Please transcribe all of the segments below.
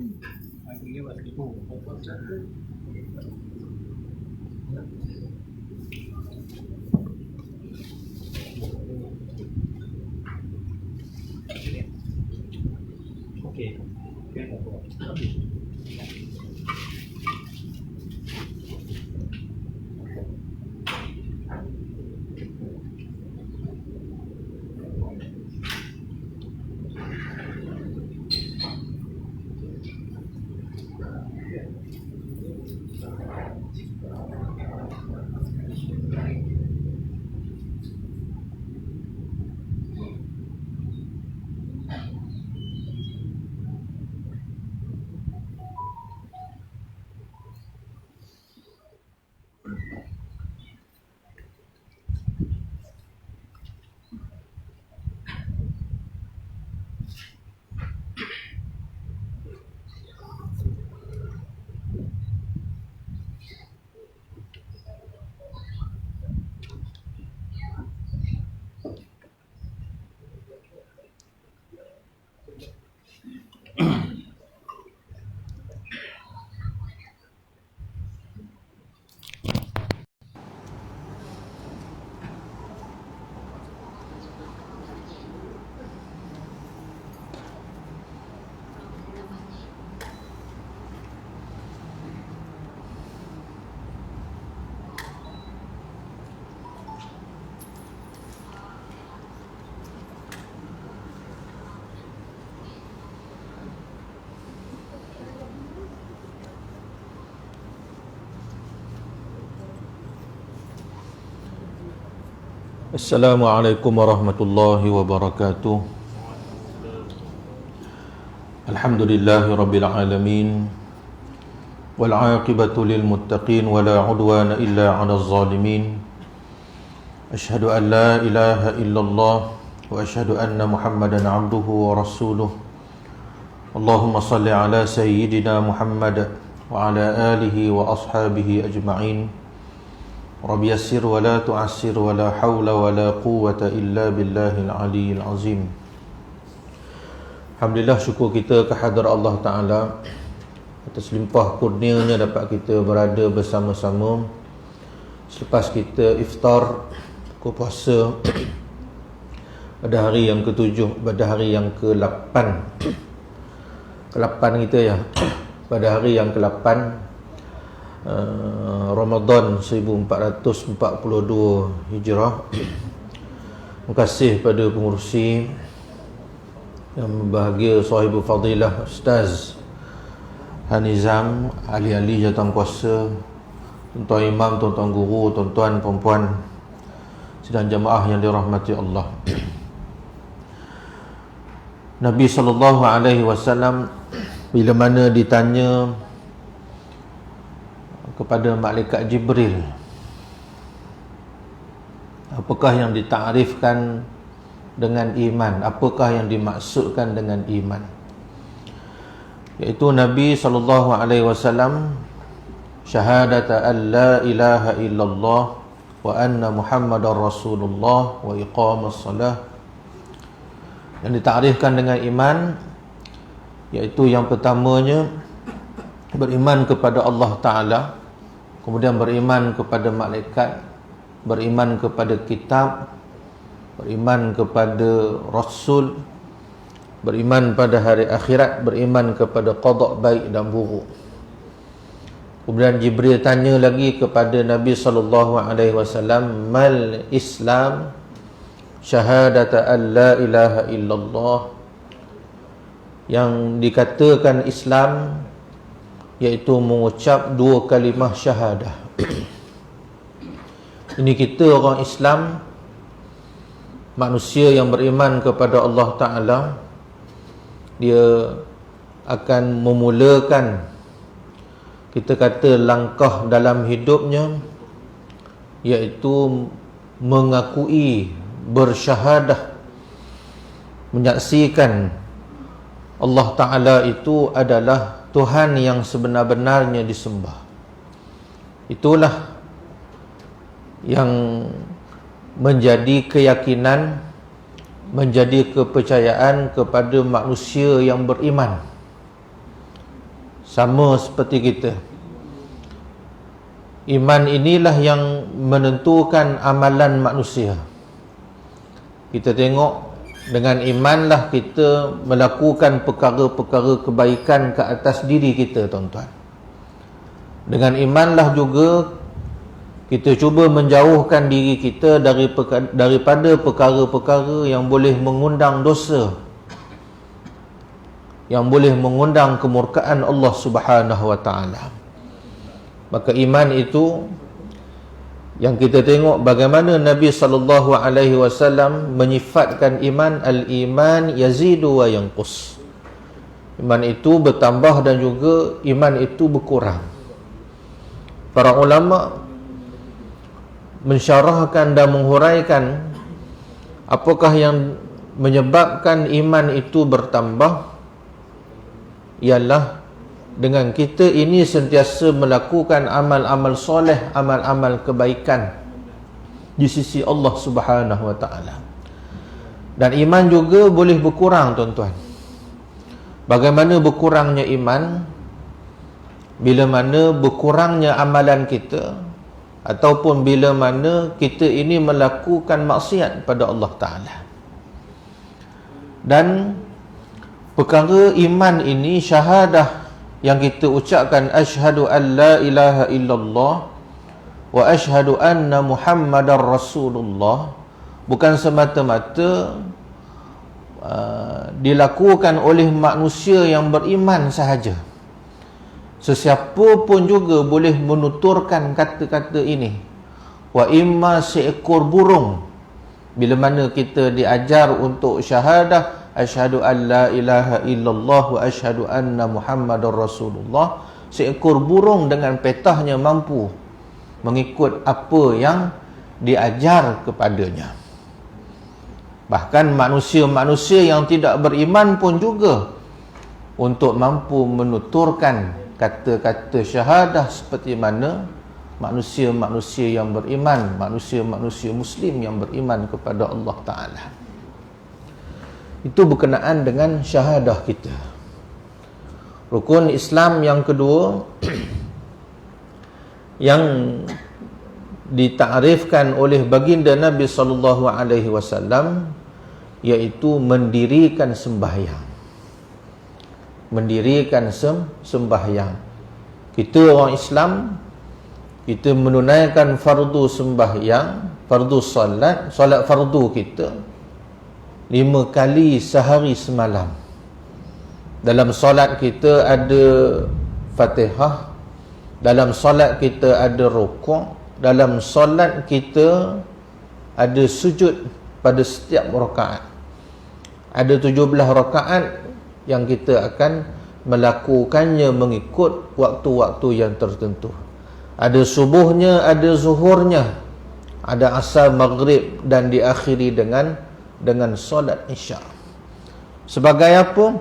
Okey. Assalamualaikum warahmatullahi wabarakatuh. Alhamdulillahi rabbil alamin. Wal 'aqibatu lil muttaqin wa la 'udwana illa 'alal zalimin. Asyhadu an la ilaha illallah wa asyhadu anna Muhammadan 'abduhu wa rasuluh. Allahumma salli ala sayyidina Muhammad wa ala alihi wa ashabihi ajma'in. Rabbi yassir wa la tu'assir wa la hawla wa la quwwata illa billahil aliyyil azim. Alhamdulillah, syukur kita kehadrat Allah Ta'ala atas limpah kurnianya dapat kita berada bersama-sama selepas kita iftar buka puasa pada hari yang ke-7, pada hari yang ke-8 kita ya, pada hari yang ke-8 Ramadan 1442 Hijrah. Terima kasih pada pengurusi yang berbahagia, sahibul fadilah Ustaz Hanizam, ahli-ahli jawatankuasa, tuan-tuan imam, tuan-tuan guru, tuan-tuan perempuan sidang jamaah yang dirahmati Allah. Nabi SAW bila mana ditanya kepada malaikat Jibril, apakah yang ditakrifkan dengan iman, apakah yang dimaksudkan dengan iman, iaitu Nabi SAW syahadata an la ilaha illallah wa anna Muhammadar Rasulullah wa iqamas salah. Yang ditakrifkan dengan iman iaitu yang pertamanya beriman kepada Allah Ta'ala, kemudian beriman kepada malaikat, beriman kepada kitab, beriman kepada Rasul, beriman pada hari akhirat, beriman kepada qada' baik dan buruk. Kemudian Jibril tanya lagi kepada Nabi SAW, mal Islam? Syahadata an la ilaha illallah. Yang dikatakan Islam iaitu mengucap dua kalimah syahadah. Ini kita orang Islam, manusia yang beriman kepada Allah Ta'ala, dia akan memulakan, kita kata, langkah dalam hidupnya, iaitu mengakui, bersyahadah, menyaksikan Allah Ta'ala itu adalah Tuhan yang sebenar-benarnya disembah. Itulah yang menjadi keyakinan, menjadi kepercayaan kepada manusia yang beriman. Sama seperti kita. Iman inilah yang menentukan amalan manusia. Kita tengok, dengan imanlah kita melakukan perkara-perkara kebaikan ke atas diri kita, tuan-tuan. Dengan imanlah juga kita cuba menjauhkan diri kita daripada perkara-perkara yang boleh mengundang dosa, yang boleh mengundang kemurkaan Allah Subhanahu wa taala. Maka iman itu yang kita tengok bagaimana Nabi sallallahu alaihi wasallam menyifatkan iman, al-iman yazidu wa yanqus. Iman itu bertambah dan juga iman itu berkurang. Para ulama mensyarahkan dan menghuraikan apakah yang menyebabkan iman itu bertambah, ialah dengan kita ini sentiasa melakukan amal-amal soleh, amal-amal kebaikan di sisi Allah Subhanahu wa taala. Dan iman juga boleh berkurang, tuan-tuan. Bagaimana berkurangnya iman? Bila mana berkurangnya amalan kita, ataupun bila mana kita ini melakukan maksiat pada Allah Ta'ala. Dan perkara iman ini, syahadah yang kita ucapkan, asyhadu an la ilaha illallah wa asyhadu anna Muhammadar Rasulullah, bukan semata-mata dilakukan oleh manusia yang beriman sahaja. Sesiapa pun juga boleh menuturkan kata-kata ini. Wa imma seekor burung, bila mana kita diajar untuk syahadah asyhadu an la ilaha illallah wa asyhadu anna Muhammadar Rasulullah, seekor burung dengan petahnya mampu mengikut apa yang diajar kepadanya. Bahkan manusia-manusia yang tidak beriman pun juga untuk mampu menuturkan kata-kata syahadah seperti mana manusia-manusia yang beriman, manusia-manusia Muslim yang beriman kepada Allah Ta'ala. Itu berkenaan dengan syahadah kita. Rukun Islam yang kedua yang ditakrifkan oleh baginda Nabi sallallahu alaihi wasallam, iaitu mendirikan sembahyang. Mendirikan sembahyang. Kita orang Islam, kita menunaikan fardu sembahyang, fardu solat fardu kita 5 kali sehari semalam. Dalam solat kita ada Fatihah, dalam solat kita ada rukuk, dalam solat kita ada sujud pada setiap rakaat. Ada 17 rakaat yang kita akan melakukannya mengikut waktu-waktu yang tertentu. Ada subuhnya, ada zuhurnya, ada asar, maghrib, dan diakhiri dengan solat isya. Sebagai apa?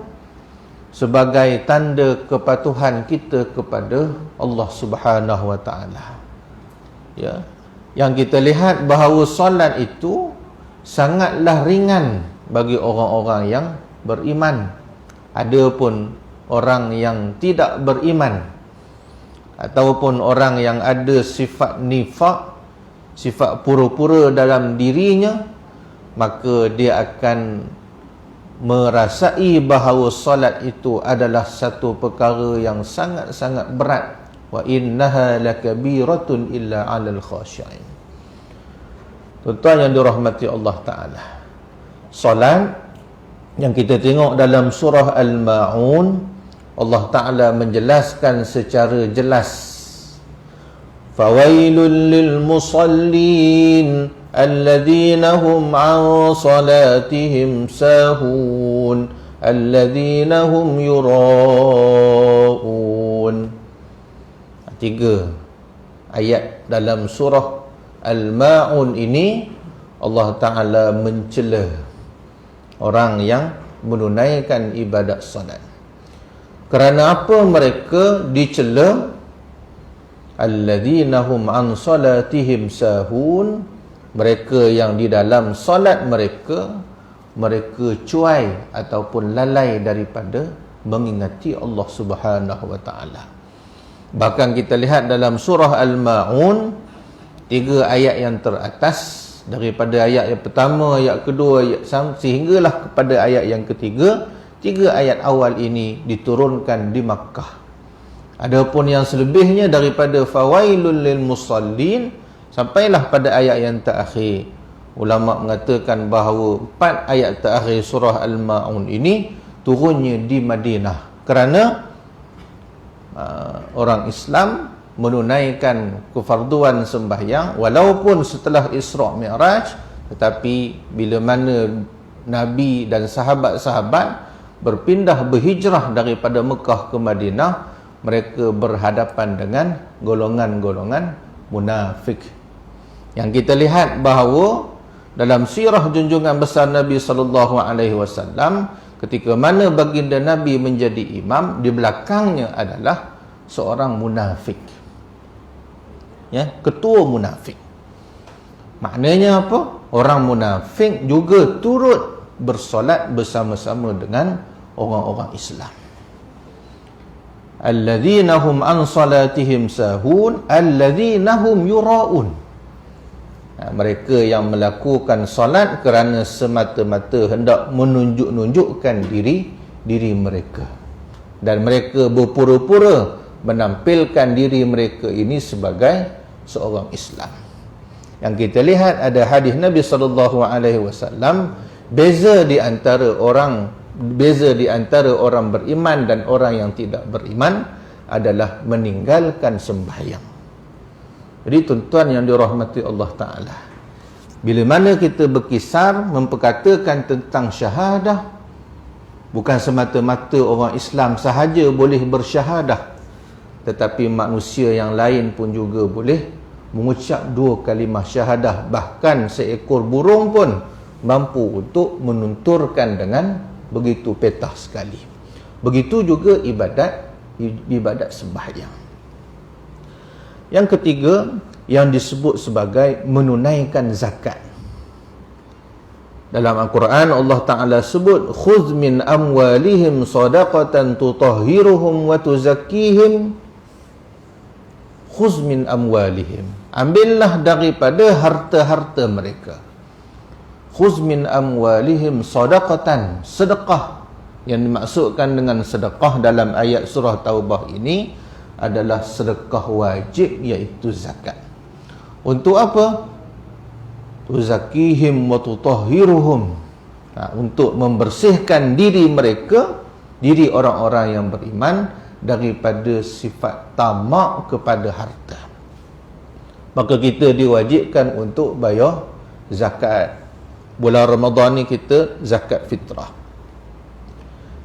Sebagai tanda kepatuhan kita kepada Allah Subhanahu wa taala. Ya. Yang kita lihat bahawa solat itu sangatlah ringan bagi orang-orang yang beriman. Adapun orang yang tidak beriman ataupun orang yang ada sifat nifaq, sifat pura-pura dalam dirinya, maka dia akan merasai bahawa solat itu adalah satu perkara yang sangat-sangat berat. Wa innaha lakabiratun illa 'alal khashi'in. Tuan-tuan yang dirahmati Allah Ta'ala, solat yang kita tengok dalam surah Al-Ma'un, Allah Ta'ala menjelaskan secara jelas, fawailul lil musallin alladhina hum an salatihim sahun alladhina hum yura'un. 3 ayat dalam surah Al-Ma'un ini Allah Ta'ala mencela orang yang menunaikan ibadat salat. Kerana apa mereka dicela? Alladzina hum an salatihim sahun, mereka yang di dalam solat mereka cuai ataupun lalai mengingati Allah Subhanahu wa taala. Bahkan kita lihat dalam surah Al-Maun, 3 ayat yang teratas, daripada ayat yang pertama, ayat kedua, ayat sehinggalah kepada ayat yang ketiga, 3 ayat awal ini diturunkan di Makkah. Adapun yang selebihnya daripada fawailul lil musallin sampailah pada ayat yang terakhir. Ulama mengatakan bahawa 4 ayat terakhir surah Al-Maun ini turunnya di Madinah kerana orang Islam menunaikan kefarduan sembahyang walaupun setelah Isra' Mi'raj, tetapi bila mana Nabi dan sahabat-sahabat berhijrah daripada Mekah ke Madinah, mereka berhadapan dengan golongan-golongan munafik. Yang kita lihat bahawa dalam sirah junjungan besar Nabi SAW, ketika mana baginda Nabi menjadi imam, di belakangnya adalah seorang munafik, ya, ketua munafik. Maknanya apa? Orang munafik juga turut bersolat bersama-sama dengan orang-orang Islam. Alladzina hum an salatihim sahun alladzina hum yura'un. Mereka yang melakukan solat kerana semata-mata hendak menunjuk-nunjukkan diri mereka, dan mereka berpura-pura menampilkan diri mereka ini sebagai seorang Islam. Yang kita lihat ada hadis Nabi SAW, beza di antara orang beriman dan orang yang tidak beriman adalah meninggalkan sembahyang. Jadi tuan-tuan yang dirahmati Allah Ta'ala, bila mana kita berkisar memperkatakan tentang syahadah, bukan semata-mata orang Islam sahaja boleh bersyahadah, tetapi manusia yang lain pun juga boleh mengucap 2 kalimah syahadah. Bahkan seekor burung pun mampu untuk menunturkan dengan begitu petah sekali. Begitu juga ibadat sembahyang. Yang ketiga, yang disebut sebagai menunaikan zakat. Dalam Al-Quran Allah Ta'ala sebut, khudh min amwalihim sadaqatan tutahhiruhum wa tuzakkihim. Khudh min amwalihim, ambillah daripada harta-harta mereka. Khudh min amwalihim sadaqatan, sedekah. Yang dimaksudkan dengan sedekah dalam ayat surah Taubah ini adalah sedekah wajib, iaitu zakat. Untuk apa? Tuzakkihim wa tutahhiruhum, untuk membersihkan diri mereka, diri orang-orang yang beriman, daripada sifat tamak kepada harta. Maka kita diwajibkan untuk bayar zakat. Bulan Ramadan ni kita zakat fitrah.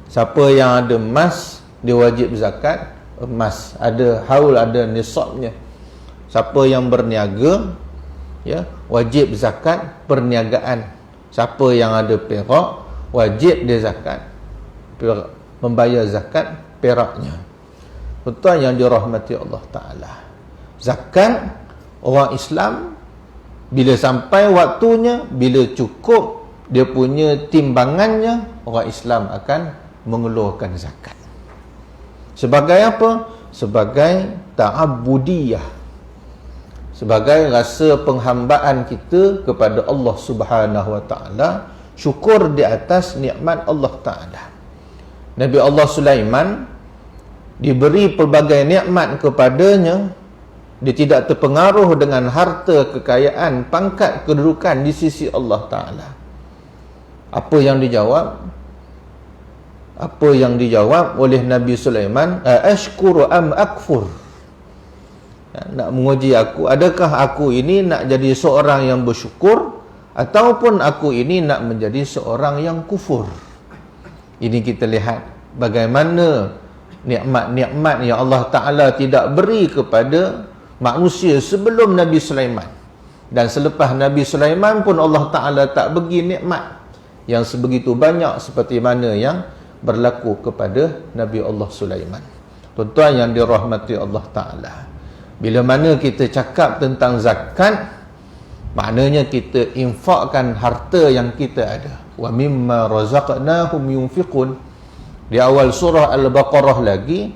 Siapa yang ada emas, dia wajib zakat emas, ada haul, ada nisabnya. Siapa yang berniaga, ya, wajib zakat perniagaan. Siapa yang ada perak, wajib dia zakat perak, membayar zakat peraknya. Tuan yang dirahmati Allah Ta'ala, zakat orang Islam bila sampai waktunya, bila cukup dia punya timbangannya, orang Islam akan mengeluarkan zakat. Sebagai apa? Sebagai ta'abudiyah, sebagai rasa penghambaan kita kepada Allah Subhanahu wa Ta'ala, syukur di atas nikmat Allah Ta'ala. Nabi Allah Sulaiman diberi pelbagai nikmat kepadanya, dia tidak terpengaruh dengan harta, kekayaan, pangkat, kedudukan di sisi Allah Ta'ala. Apa yang dijawab oleh Nabi Sulaiman? Ashkuru am akfur? Nak menguji aku, adakah aku ini nak jadi seorang yang bersyukur, ataupun aku ini nak menjadi seorang yang kufur? Ini kita lihat bagaimana nikmat-nikmat yang Allah Ta'ala tidak beri kepada manusia sebelum Nabi Sulaiman. Dan selepas Nabi Sulaiman pun Allah Ta'ala tak bagi nikmat yang sebegitu banyak seperti mana yang berlaku kepada Nabi Allah Sulaiman. Tuan-tuan yang dirahmati Allah Ta'ala, bila mana kita cakap tentang zakat, maknanya kita infakkan harta yang kita ada. Wa mimma razaqnahum yunfiqun. Di awal surah Al-Baqarah lagi,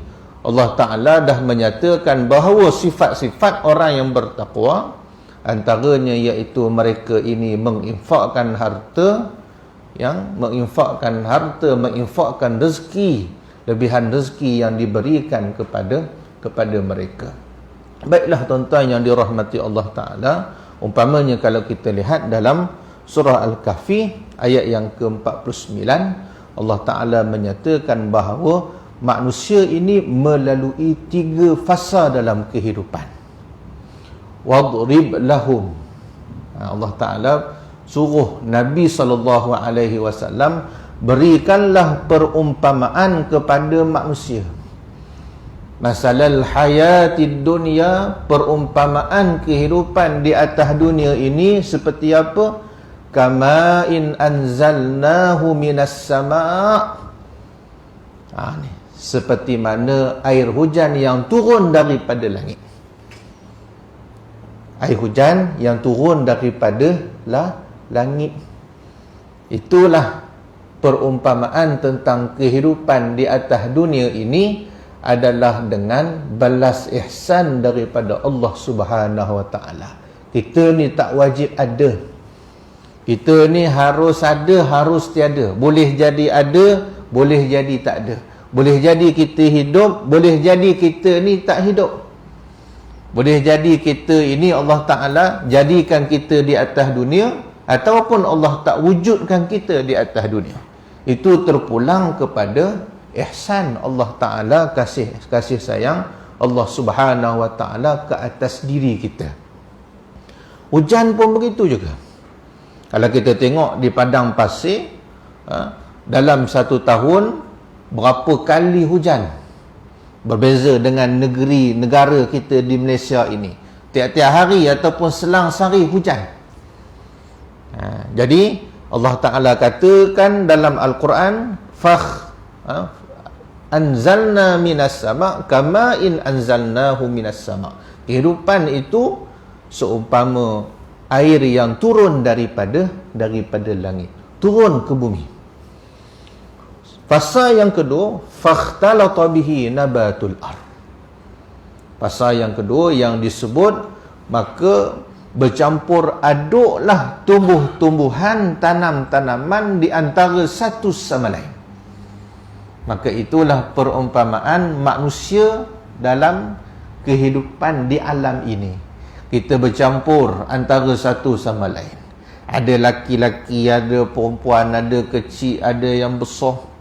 Allah Ta'ala dah menyatakan bahawa sifat-sifat orang yang bertakwa, antaranya iaitu mereka ini menginfakkan harta, menginfakkan rezeki, lebihan rezeki yang diberikan kepada mereka. Baiklah tuan-tuan yang dirahmati Allah Ta'ala, umpamanya kalau kita lihat dalam surah Al-Kahfi ayat yang ke-49, Allah Ta'ala menyatakan bahawa manusia ini melalui 3 fasa dalam kehidupan. Wadrib lahum, Allah Ta'ala suruh Nabi SAW berikanlah perumpamaan kepada manusia. Masalal hayatid dunya, perumpamaan kehidupan di atas dunia ini seperti apa? Kama'in anzalnahu minas sama', seperti mana air hujan yang turun daripada langit. Air hujan yang turun daripada langit. Itulah perumpamaan tentang kehidupan di atas dunia ini, adalah dengan balas ihsan daripada Allah Subhanahu Wa Ta'ala. Kita ni tak wajib ada. Kita ni harus ada, harus tiada. Boleh jadi ada, boleh jadi tak ada. Boleh jadi kita hidup, boleh jadi kita ni tak hidup. Boleh jadi kita ini Allah Ta'ala jadikan kita di atas dunia, ataupun Allah tak wujudkan kita di atas dunia. Itu terpulang kepada ihsan Allah Ta'ala, kasih sayang Allah Subhanahu Wa Ta'ala ke atas diri kita. Hujan pun begitu juga. Kalau kita tengok di padang pasir, dalam satu tahun berapa kali hujan, berbeza dengan negara kita di Malaysia ini. Tiap-tiap hari ataupun selang sehari hujan. Jadi Allah Ta'ala katakan dalam Al-Quran, anzalna minas sama' kama'in anzalnahu minas sama'. Kehidupan itu seumpama air yang turun daripada langit, turun ke bumi. Fasa yang kedua, fakhtalata bihi nabatul ard. Fasa yang kedua yang disebut, maka bercampur aduklah tumbuh-tumbuhan, tanam-tanaman di antara satu sama lain. Maka itulah perumpamaan manusia dalam kehidupan di alam ini. Kita bercampur antara satu sama lain. Ada laki-laki, ada perempuan, ada kecil, ada yang besar.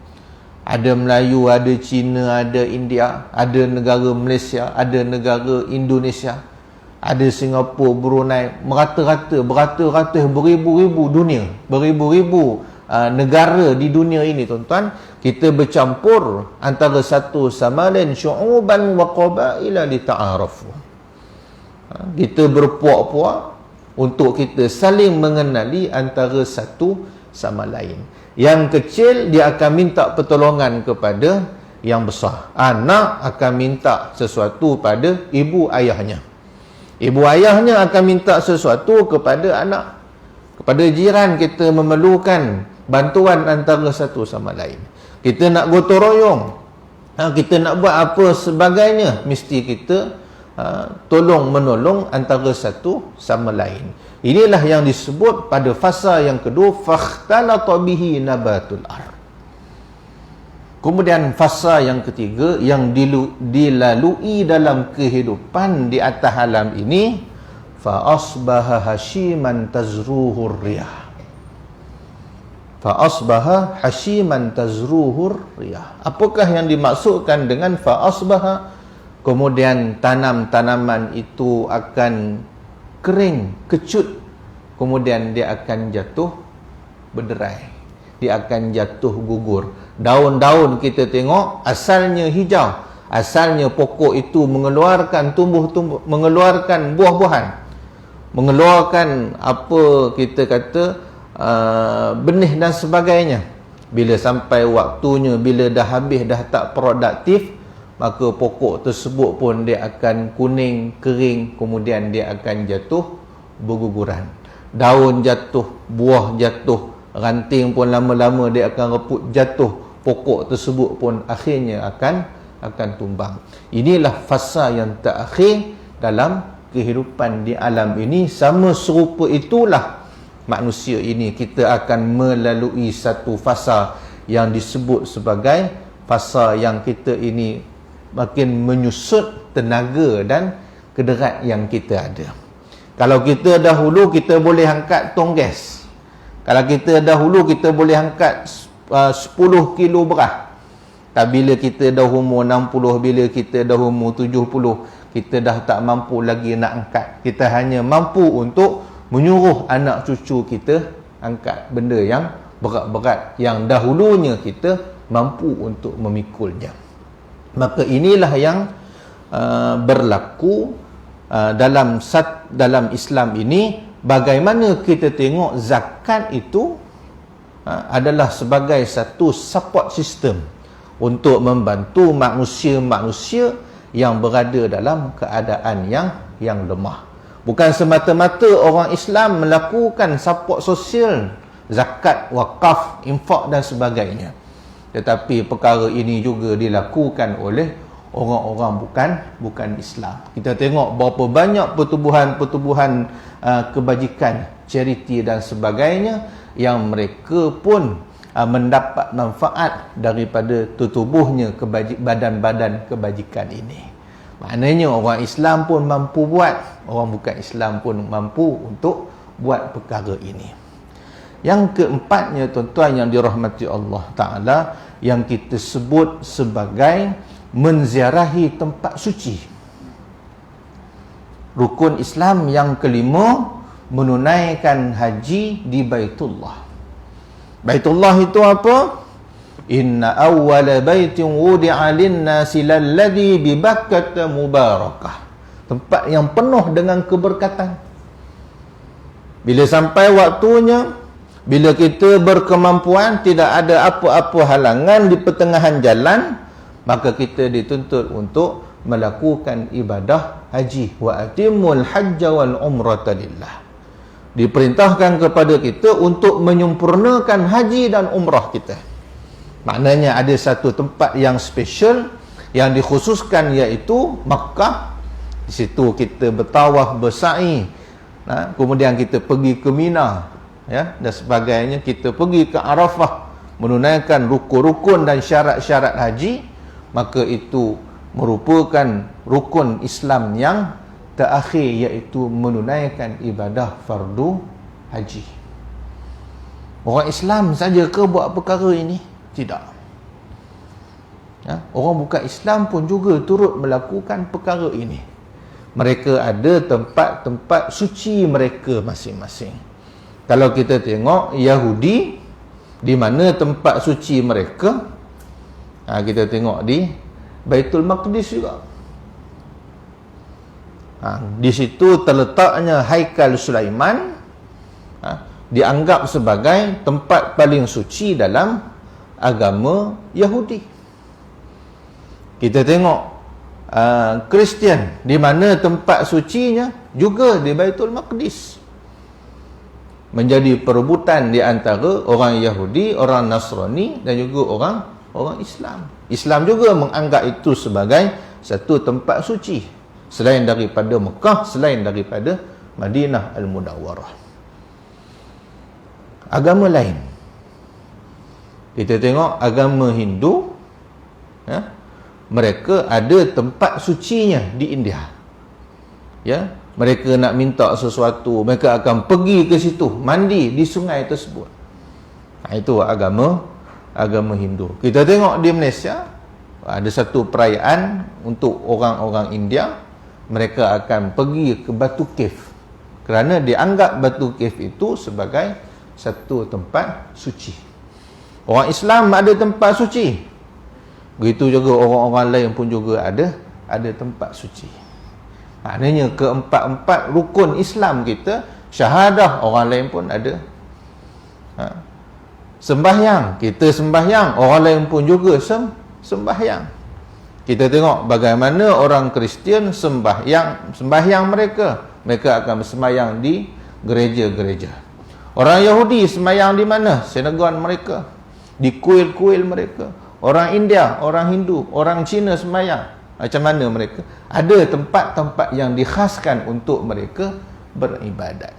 Ada Melayu, ada Cina, ada India, ada negara Malaysia, ada negara Indonesia, ada Singapura, Brunei, merata-rata, beratus-ratus, beribu-ribu dunia, beribu-ribu negara di dunia ini, tuan-tuan. Kita bercampur antara satu sama lain, syu'uban wa qabaila lita'arafu. Kita berpuak-puak untuk kita saling mengenali antara satu sama lain. Yang kecil dia akan minta pertolongan kepada yang besar. Anak akan minta sesuatu pada ibu ayahnya. Ibu ayahnya akan minta sesuatu kepada anak. Kepada jiran kita memerlukan bantuan antara satu sama lain. Kita nak gotong royong, kita nak buat apa sebagainya, mesti kita tolong menolong antara satu sama lain. Inilah yang disebut pada fasa yang kedua, fakhtalata bihi nabatul ard. Kemudian fasa yang ketiga yang dilalui dalam kehidupan di atas alam ini, fa asbaha hashiman tazruhur riyah. Fa asbaha hashiman tazruhur riyah. Apakah yang dimaksudkan dengan fa asbaha? Kemudian tanam-tanaman itu akan kering, kecut. Kemudian dia akan jatuh berderai. Dia akan jatuh gugur. Daun-daun kita tengok asalnya hijau. Asalnya pokok itu mengeluarkan tumbuh-tumbuh, mengeluarkan buah-buahan. Mengeluarkan apa kita kata benih dan sebagainya. Bila sampai waktunya, bila dah habis, dah tak produktif, maka pokok tersebut pun dia akan kuning, kering, kemudian dia akan jatuh berguguran. Daun jatuh, buah jatuh, ranting pun lama-lama dia akan reput jatuh, pokok tersebut pun akhirnya akan tumbang. Inilah fasa yang terakhir dalam kehidupan di alam ini. Sama serupa itulah manusia ini, kita akan melalui satu fasa yang disebut sebagai fasa yang kita ini makin menyusut tenaga dan kederat yang kita ada. Kalau kita dahulu kita boleh angkat tong gas, kalau kita dahulu kita boleh angkat 10 kilo beras, tak bila kita dah umur 60, bila kita dah umur 70, kita dah tak mampu lagi nak angkat. Kita hanya mampu untuk menyuruh anak cucu kita angkat benda yang berat-berat yang dahulunya kita mampu untuk memikulnya. Maka inilah yang berlaku dalam Islam ini. Bagaimana kita tengok zakat itu adalah sebagai satu support system untuk membantu manusia-manusia yang berada dalam keadaan yang lemah. Bukan semata-mata orang Islam melakukan support sosial, zakat, wakaf, infak dan sebagainya, tetapi perkara ini juga dilakukan oleh orang-orang bukan Islam. Kita tengok berapa banyak pertubuhan kebajikan, charity dan sebagainya yang mereka pun mendapat manfaat daripada tertubuhnya badan-badan kebajikan ini. Maknanya orang Islam pun mampu buat, orang bukan Islam pun mampu untuk buat perkara ini. Yang keempatnya, tuan-tuan yang dirahmati Allah Ta'ala, yang kita sebut sebagai menziarahi tempat suci. Rukun Islam yang kelima, menunaikan haji di Baitullah. Baitullah itu apa? Inna awwala baitin wudi'a lin-nasi lalladhi bi Bakkah mubarakah. Tempat yang penuh dengan keberkatan. Bila sampai waktunya, bila kita berkemampuan, tidak ada apa-apa halangan di pertengahan jalan, maka kita dituntut untuk melakukan ibadah haji. Wa atimul hajja wal umrata lillah. Diperintahkan kepada kita untuk menyempurnakan haji dan umrah kita. Maknanya ada satu tempat yang special yang dikhususkan, iaitu Makkah. Di situ kita bertawaf, bersa'i, kemudian kita pergi ke Mina, dan sebagainya. Kita pergi ke Arafah, menunaikan rukun-rukun dan syarat-syarat haji. Maka itu merupakan rukun Islam yang terakhir, iaitu menunaikan ibadah fardu haji. Orang Islam saja ke buat perkara ini? Tidak. Orang bukan Islam pun juga turut melakukan perkara ini. Mereka ada tempat-tempat suci mereka masing-masing. Kalau kita tengok Yahudi, di mana tempat suci mereka? Kita tengok di Baitul Maqdis juga. Di situ terletaknya Haikal Sulaiman, dianggap sebagai tempat paling suci dalam agama Yahudi. Kita tengok Kristian, di mana tempat sucinya juga di Baitul Maqdis. Menjadi perebutan di antara orang Yahudi, orang Nasrani dan juga orang Islam. Islam juga menganggap itu sebagai satu tempat suci, selain daripada Mekah, selain daripada Madinah Al-Munawwarah. Agama lain, kita tengok agama Hindu, mereka ada tempat sucinya di India. Mereka nak minta sesuatu, mereka akan pergi ke situ, mandi di sungai tersebut. Itu agama Hindu. Kita tengok di Malaysia, ada satu perayaan untuk orang-orang India. Mereka akan pergi ke Batu Cave, kerana dianggap Batu Cave itu sebagai satu tempat suci. Orang Islam ada tempat suci, begitu juga orang-orang lain pun juga ada tempat suci. Maknanya keempat-empat rukun Islam kita, syahadah, orang lain pun ada. Sembahyang, kita sembahyang, orang lain pun juga sembahyang. Kita tengok bagaimana orang Kristian sembahyang mereka akan bersembahyang di gereja-gereja. Orang Yahudi sembahyang di mana? Synagogue mereka. di kuil-kuil mereka. Orang India, orang Hindu, orang Cina sembahyang. Macam mana mereka? Ada tempat-tempat yang dikhaskan untuk mereka beribadat.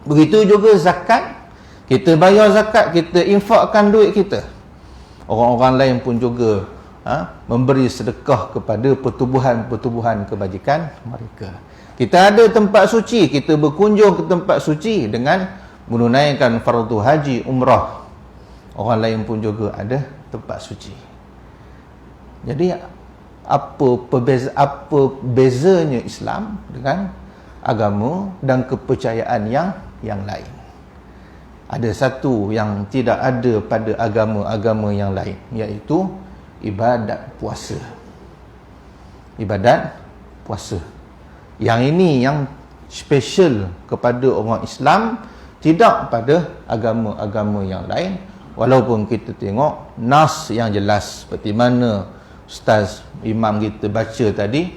Begitu juga zakat. Kita bayar zakat, kita infakkan duit kita. Orang-orang lain pun juga memberi sedekah kepada pertubuhan-pertubuhan kebajikan mereka. Kita ada tempat suci, kita berkunjung ke tempat suci dengan menunaikan fardu haji, umrah. Orang lain pun juga ada tempat suci. Jadi apa bezanya Islam dengan agama dan kepercayaan yang lain? Ada satu yang tidak ada pada agama-agama yang lain, iaitu ibadat puasa. Ibadat puasa. Yang ini yang special kepada orang Islam, tidak pada agama-agama yang lain. Walaupun kita tengok nas yang jelas, seperti mana Ustaz Imam kita baca tadi,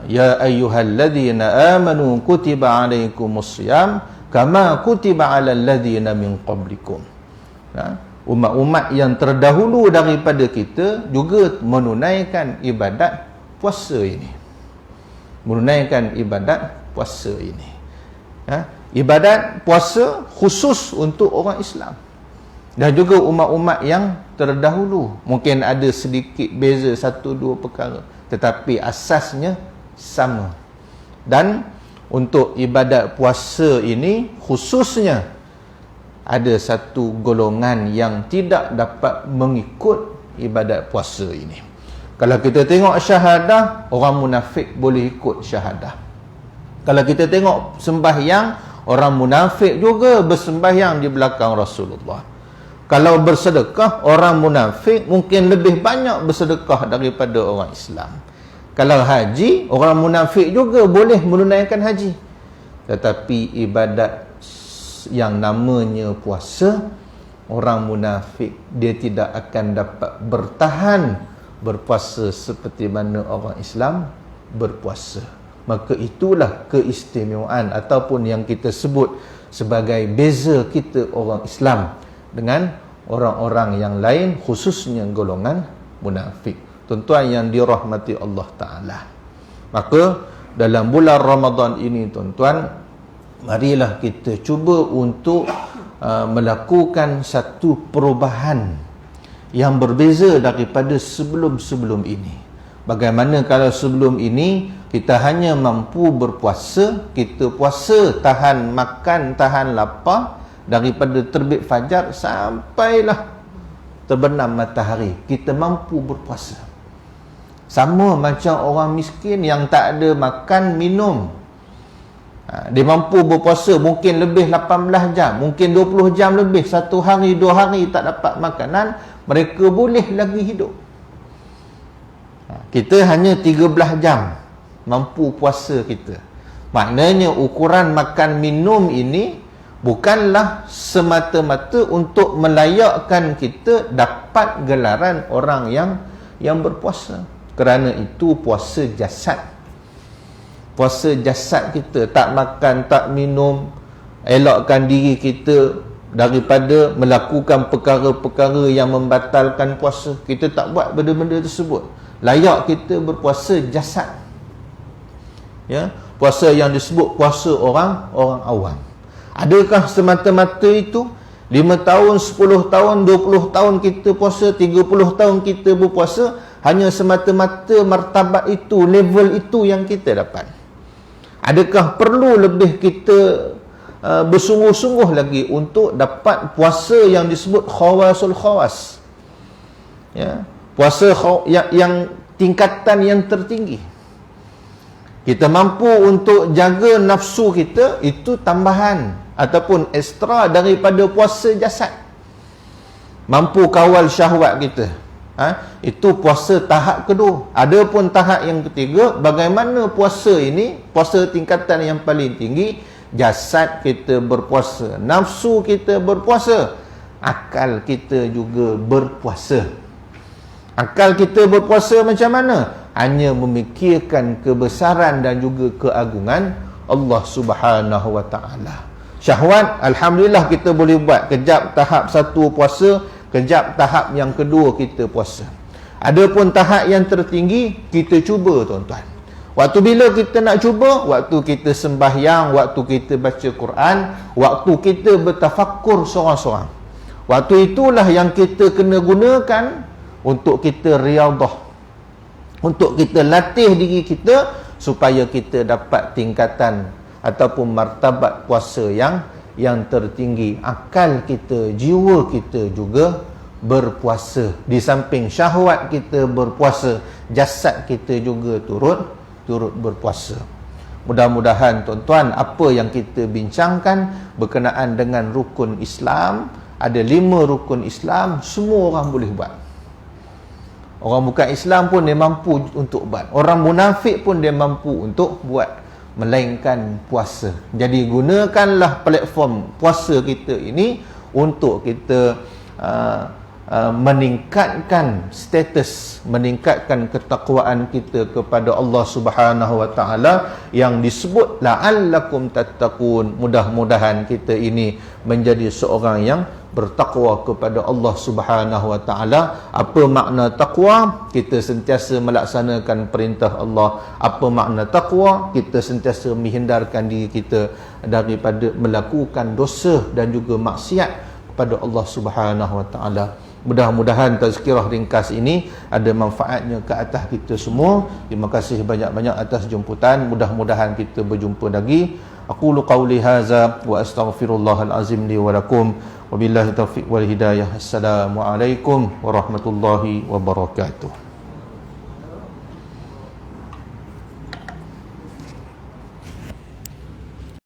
ya ayyuhalladzina amanu kutiba alaikumusiyam kama kutiba alal ladzina min qablikum. Umat-umat yang terdahulu daripada kita juga menunaikan ibadat puasa ini. Menunaikan ibadat puasa ini. Ibadat puasa khusus untuk orang Islam. Dan juga umat-umat yang terdahulu. Mungkin ada sedikit beza satu dua perkara, tetapi asasnya sama. Dan untuk ibadat puasa ini khususnya ada satu golongan yang tidak dapat mengikut ibadat puasa ini. Kalau kita tengok syahadah, orang munafik boleh ikut syahadah. Kalau kita tengok sembahyang, orang munafik juga bersembahyang di belakang Rasulullah. Kalau bersedekah, orang munafik mungkin lebih banyak bersedekah daripada orang Islam. Kalau haji, orang munafik juga boleh menunaikan haji. Tetapi ibadat yang namanya puasa, orang munafik dia tidak akan dapat bertahan berpuasa seperti mana orang Islam berpuasa. Maka itulah keistimewaan ataupun yang kita sebut sebagai beza kita orang Islam dengan orang-orang yang lain, khususnya golongan munafik. Tuan-tuan yang dirahmati Allah Ta'ala, maka dalam bulan Ramadan ini, tuan-tuan, marilah kita cuba untuk melakukan satu perubahan yang berbeza daripada sebelum-sebelum ini. Bagaimana kalau sebelum ini kita hanya mampu berpuasa, kita puasa, tahan makan, tahan lapar daripada terbit fajar sampailah terbenam matahari, kita mampu berpuasa. Sama macam orang miskin yang tak ada makan minum, dia mampu berpuasa mungkin lebih 18 jam, mungkin 20 jam lebih, 1 hari 2 hari tak dapat makanan, mereka boleh lagi hidup. Kita hanya 13 jam mampu puasa kita. Maknanya ukuran makan minum ini bukanlah semata-mata untuk melayakkan kita dapat gelaran orang yang berpuasa. Kerana itu puasa jasad. Puasa jasad kita, tak makan, tak minum, elakkan diri kita daripada melakukan perkara-perkara yang membatalkan puasa. Kita tak buat benda-benda tersebut. Layak kita berpuasa jasad. Ya, puasa yang disebut puasa orang awam. Adakah semata-mata itu 5 tahun, 10 tahun, 20 tahun kita puasa, 30 tahun kita berpuasa, hanya semata-mata martabat itu, level itu yang kita dapat? Adakah perlu lebih kita bersungguh-sungguh lagi untuk dapat puasa yang disebut khawasul khawas? Ya, puasa yang tingkatan yang tertinggi. Kita mampu untuk jaga nafsu kita, itu tambahan ataupun ekstra daripada puasa jasad. Mampu kawal syahwat kita, itu puasa tahap kedua. Ada pun tahap yang ketiga, bagaimana puasa ini, puasa tingkatan yang paling tinggi, jasad kita berpuasa, nafsu kita berpuasa, akal kita juga berpuasa. Akal kita berpuasa macam mana? Hanya memikirkan kebesaran dan juga keagungan Allah Subhanahu wa ta'ala. Syahwat, alhamdulillah kita boleh buat kejap tahap 1 puasa, Kejap tahap yang kedua kita puasa. Adapun tahap yang tertinggi kita cuba tuan-tuan. Waktu bila kita nak cuba? Waktu kita sembahyang, waktu kita baca Quran, waktu kita bertafakkur seorang-seorang. Waktu itulah yang kita kena gunakan untuk kita riyadhah, untuk kita latih diri kita supaya kita dapat tingkatan ataupun martabat puasa yang tertinggi. Akal kita, jiwa kita juga berpuasa. Di samping syahwat kita berpuasa, jasad kita juga turut berpuasa. Mudah-mudahan tuan-tuan, apa yang kita bincangkan berkenaan dengan rukun Islam, ada 5 rukun Islam, semua orang boleh buat. Orang bukan Islam pun dia mampu untuk buat. Orang munafik pun dia mampu untuk buat, melainkan puasa. Jadi gunakanlah platform puasa kita ini untuk kita meningkatkan status, meningkatkan ketakwaan kita kepada Allah Subhanahu wa taala yang disebut la'allakum tattaqun. Mudah-mudahan kita ini menjadi seorang yang bertakwa kepada Allah Subhanahu wa taala. Apa makna takwa? Kita sentiasa melaksanakan perintah Allah. Apa makna takwa? Kita sentiasa menghindarkan diri kita daripada melakukan dosa dan juga maksiat kepada Allah Subhanahu wa taala. Mudah-mudahan tazkirah ringkas ini ada manfaatnya ke atas kita semua. Terima kasih banyak-banyak atas jemputan. Mudah-mudahan kita berjumpa lagi. Aqulu qawli hadza wa astaghfirullahal azim li wa lakum. Wabillahi taufiq wal hidayah. Assalamualaikum warahmatullahi wabarakatuh.